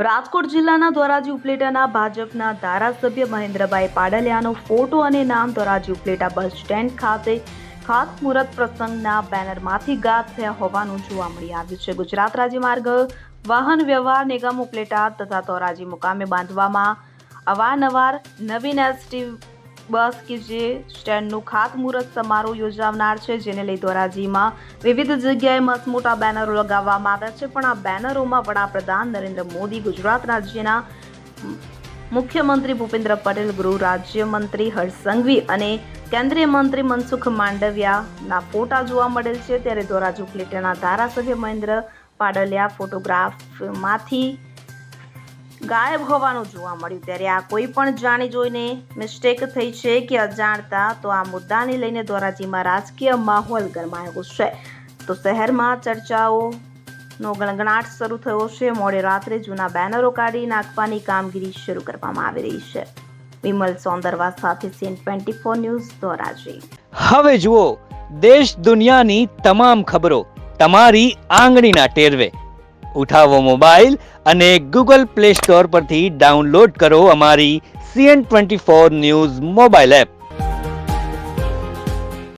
રાજકોટ જિલ્લાના ધોરાજી ઉપલેટાના ભાજપના ધારાસભ્ય મહેન્દ્રભાઈ પાડલિયાનો ફોટો અને નામ ધોરાજી ઉપલેટા બસ સ્ટેન્ડ ખાતે ખાતમુહૂર્ત પ્રસંગના બેનરમાંથી ગાયબ થયા હોવાનું જોવા મળી આવ્યું છે. ગુજરાત રાજ્ય માર્ગ વાહન વ્યવહાર નિગમ ઉપલેટા તથા ધોરાજી મુકામે બાંધવામાં અવારનવાર નવીન એસટી બસ કે જે સ્ટેન્ડનું ખાતમુહૂર્ત સમારોહ યોજાનાર છે, જેને લઈ ધોરાજીમાં વિવિધ જગ્યાએ મસમોટા બેનરો લગાવવામાં આવ્યા છે. પણ આ બેનરોમાં વડાપ્રધાન નરેન્દ્ર મોદી, ગુજરાત રાજ્યના મુખ્યમંત્રી ભૂપેન્દ્ર પટેલ, ગૃહ રાજ્યમંત્રી હર્ષ સંઘવી અને કેન્દ્રીય મંત્રી મનસુખ માંડવિયાના ફોટા જોવા મળેલ છે. ત્યારે ધોરાજી ઉપલેટાના ધારાસભ્ય મહેન્દ્ર પાડલિયા ફોટોગ્રાફમાંથી ગાયબ હોવાનું જોવા મળ્યું. ત્યારે આ કોઈ પણ જાણી જોઈને મિસ્ટેક થઈ છે કે અજાણતા, તો આ મુદ્દાને લઈને ધોરાજીમાં રાજકીય માહોલ ગરમાયો છે. તો શહેરમાં ચર્ચાઓનો ગણગણાટ શરૂ થયો છે. મોડી રાત્રે જૂના બેનરો કાઢી નાખવાની કામગીરી શરૂ કરવામાં આવી રહી છે. વિમલ સોંદરવા સાથે CN24 ન્યૂઝ ધોરાજી. હવે જુઓ દેશ દુનિયાની તમામ ખબરો તમારી આંગળીના ટેરવે. ઉઠાવો મોબાઈલ અને Google Play Store પરથી ડાઉનલોડ કરો અમારી CN24 ન્યૂઝ મોબાઈલ એપ.